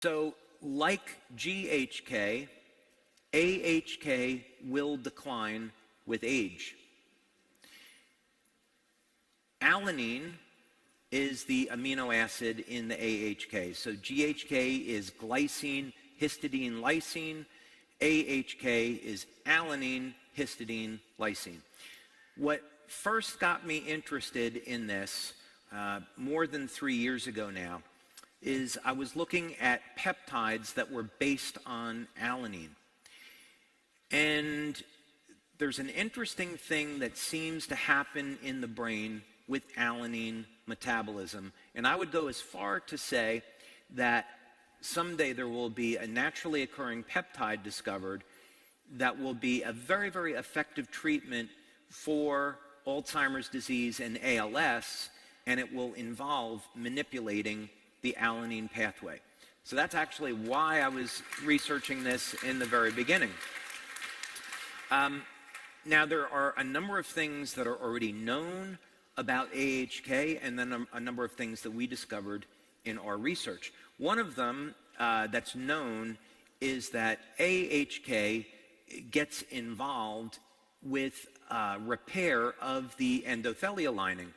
So, like GHK, AHK will decline with age. Alanine is the amino acid in the AHK. So GHK is glycine, histidine, lysine. AHK is alanine, histidine, lysine. What first got me interested in this, more than 3 years ago now, is I was looking at peptides that were based on alanine. And there's an interesting thing that seems to happen in the brain with alanine metabolism. And I would go as far to say that someday there will be a naturally occurring peptide discovered that will be a very, very effective treatment for Alzheimer's disease and ALS, and it will involve manipulating the alanine pathway. So that's actually why I was researching this in the very beginning. Now, there are a number of things that are already known about AHK, and then a number of things that we discovered in our research. One of them that's known is that AHK gets involved with repair of the endothelial lining.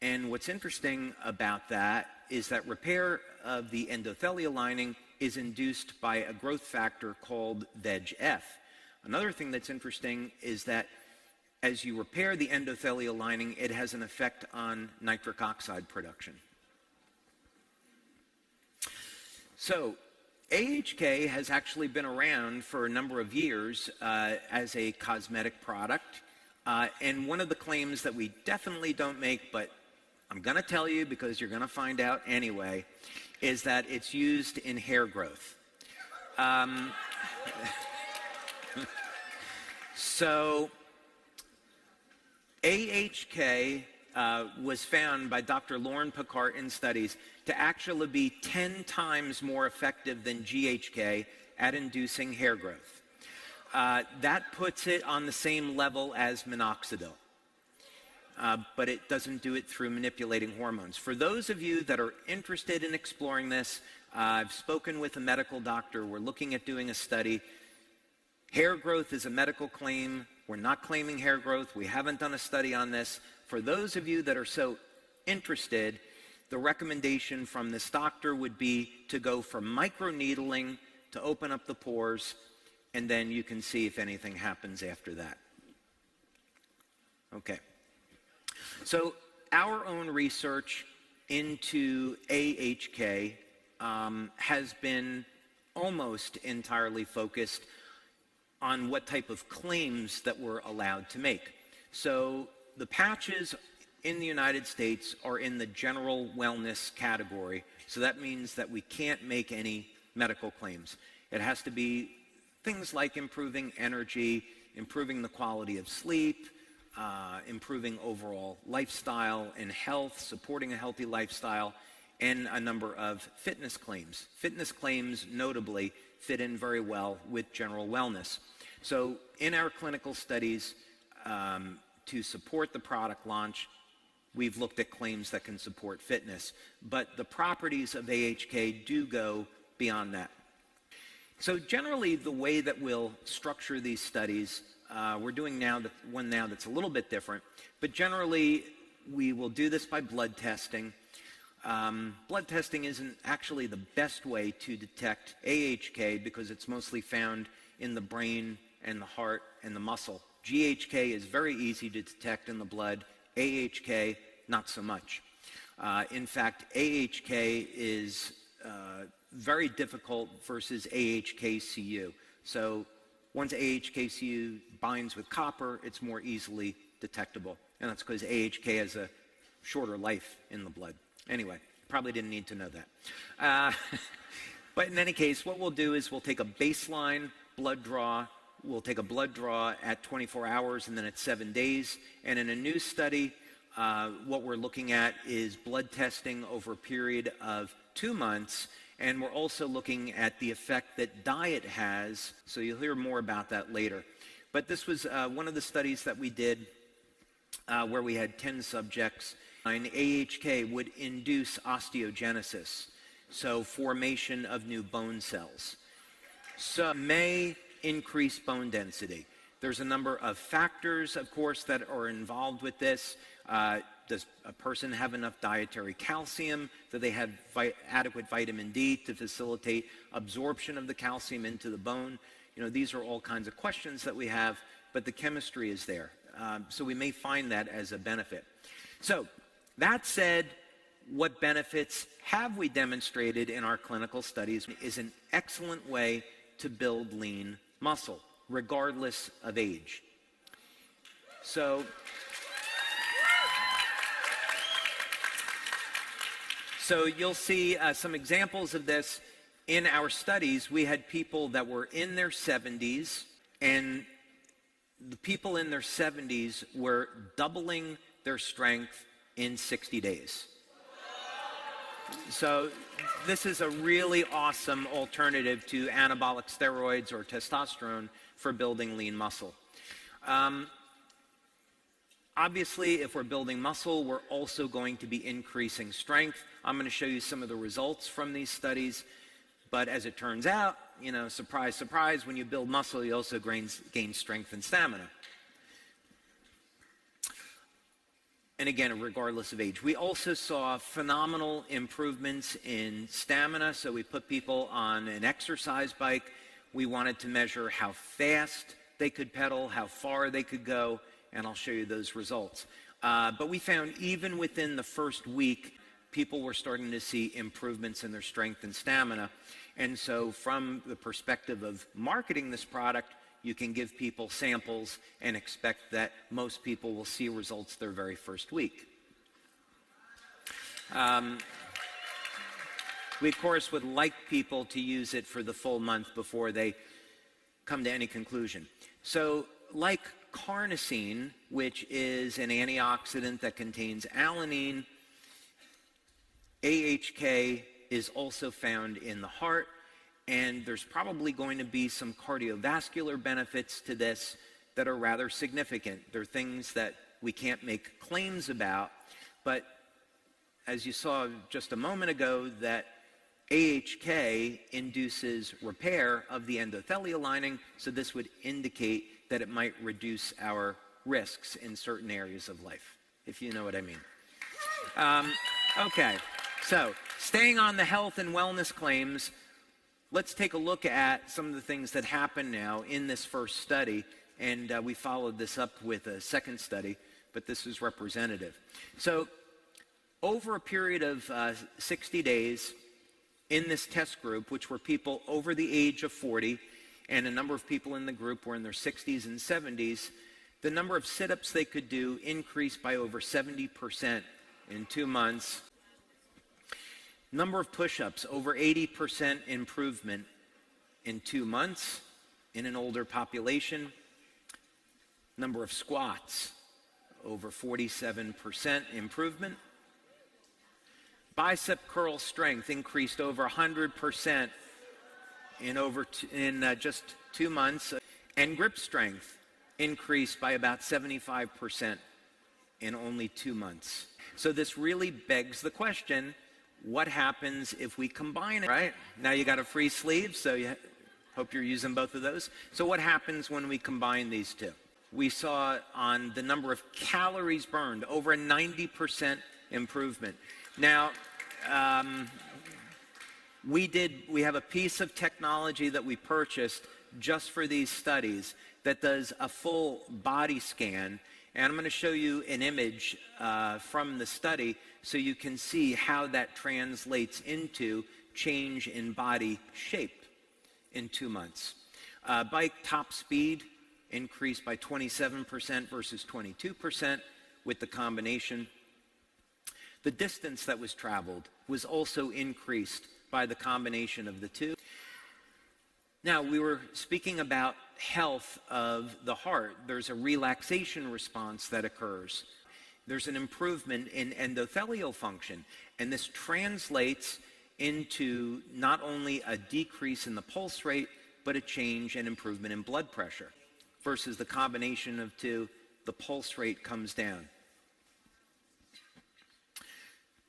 And what's interesting about that is that repair of the endothelial lining is induced by a growth factor called VEGF. Another thing that's interesting is that as you repair the endothelial lining, it has an effect on nitric oxide production. So, AHK has actually been around for a number of years as a cosmetic product. And one of the claims that we definitely don't make, but I'm going to tell you because you're going to find out anyway, is that it's used in hair growth. So, AHK was found by Dr. Lauren Picard in studies to actually be 10 times more effective than GHK at inducing hair growth. That puts it on the same level as minoxidil, but it doesn't do it through manipulating hormones. For those of you that are interested in exploring this, I've spoken with a medical doctor. We're looking at doing a study. Hair growth is a medical claim. We're not claiming hair growth. We haven't done a study on this. For those of you that are so interested, the recommendation from this doctor would be to go from microneedling to open up the pores, and then you can see if anything happens after that. Okay. So our own research into AHK has been almost entirely focused on what type of claims that we're allowed to make. So the patches in the United States are in the general wellness category. So that means that we can't make any medical claims. It has to be things like improving energy, improving the quality of sleep, improving overall lifestyle and health, supporting a healthy lifestyle, and a number of fitness claims. Fitness claims, notably, fit in very well with general wellness. So in our clinical studies, to support the product launch, we've looked at claims that can support fitness. But the properties of AHK do go beyond that. So generally, the way that we'll structure these studies, we're doing one now that's a little bit different, but generally, we will do this by blood testing. Blood testing isn't actually the best way to detect AHK because it's mostly found in the brain and the heart and the muscle. GHK is very easy to detect in the blood. AHK, not so much. In fact, AHK is very difficult versus AHKCU. So once AHKCU binds with copper, it's more easily detectable. And that's because AHK has a shorter life in the blood. Anyway, probably didn't need to know that. But in any case, what we'll do is we'll take a baseline blood draw. We'll take a blood draw at 24 hours and then at 7 days. And in a new study, what we're looking at is blood testing over a period of 2 months. And we're also looking at the effect that diet has. So you'll hear more about that later. But this was one of the studies that we did where we had 10 subjects. And AHK would induce osteogenesis. so formation of new bone cells. So may increase bone density. There's a number of factors, of course, that are involved with this. Does a person have enough dietary calcium? Do they have adequate vitamin D to facilitate absorption of the calcium into the bone? You know, these are all kinds of questions that we have, but the chemistry is there. So we may find that as a benefit. So that said, what benefits have we demonstrated in our clinical studies is an excellent way to build lean muscle, regardless of age. So you'll see some examples of this in our studies. We had people that were in their 70s, and the people in their 70s were doubling their strength in 60 days. So this is a really awesome alternative to anabolic steroids or testosterone for building lean muscle. Obviously, if we're building muscle, we're also going to be increasing strength. I'm going to show you some of the results from these studies. But as it turns out, you know, surprise, surprise, when you build muscle, you also gain strength and stamina. And again, regardless of age. We also saw phenomenal improvements in stamina. So we put people on an exercise bike. We wanted to measure how fast they could pedal, how far they could go, and I'll show you those results. But we found even within the first week, people were starting to see improvements in their strength and stamina. And so from the perspective of marketing this product, you can give people samples and expect that most people will see results their very first week. We, of course, would like people to use it for the full month before they come to any conclusion. So like carnosine, which is an antioxidant that contains alanine, AHK is also found in the heart, and there's probably going to be some cardiovascular benefits to this that are rather significant. They're things that we can't make claims about, but as you saw just a moment ago, that AHK induces repair of the endothelial lining, so this would indicate that it might reduce our risks in certain areas of life, if you know what I mean. Okay, so staying on the health and wellness claims, let's take a look at some of the things that happen now in this first study, and we followed this up with a second study, but this is representative. So over a period of 60 days in this test group, which were people over the age of 40, and a number of people in the group were in their 60s and 70s, the number of sit-ups they could do increased by over 70% in 2 months. Number of push-ups, over 80% improvement in 2 months in an older population. Number of squats, over 47% improvement. Bicep curl strength increased over 100% in just 2 months. And grip strength increased by about 75% in only 2 months. So this really begs the question, what happens if we combine it, right? Now you got a free sleeve, so you hope you're using both of those. So what happens when we combine these two? We saw on the number of calories burned, over a 90% improvement. Now, we have a piece of technology that we purchased just for these studies that does a full body scan, and I'm going to show you an image from the study so you can see how that translates into change in body shape in 2 months. Bike top speed increased by 27% versus 22% with the combination. The distance that was traveled was also increased by the combination of the two. Now, we were speaking about health of the heart. There's a relaxation response that occurs. There's an improvement in endothelial function, and this translates into not only a decrease in the pulse rate, but a change and improvement in blood pressure. Versus the combination of two, the pulse rate comes down.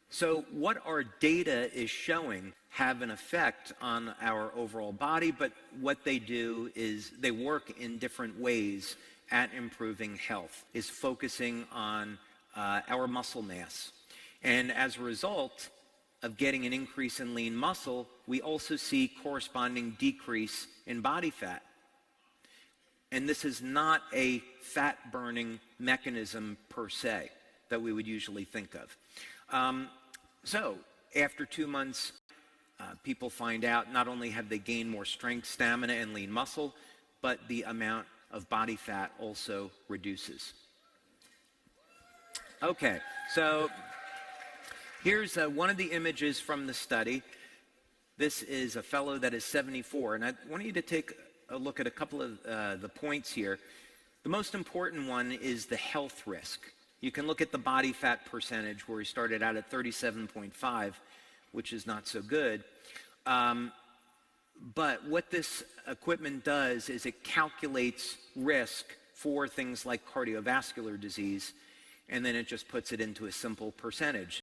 So what our data is showing, have an effect on our overall body, but what they do is they work in different ways at improving health, is focusing on our muscle mass. And as a result of getting an increase in lean muscle, we also see corresponding decrease in body fat. And this is not a fat-burning mechanism per se that we would usually think of. So after 2 months, people find out not only have they gained more strength, stamina, and lean muscle, but the amount of body fat also reduces. Okay, so here's one of the images from the study. This is a fellow that is 74, and I want you to take a look at a couple of the points here. The most important one is the health risk. You can look at the body fat percentage where he started out at 37.5, which is not so good. But what this equipment does is it calculates risk for things like cardiovascular disease, and then it just puts it into a simple percentage.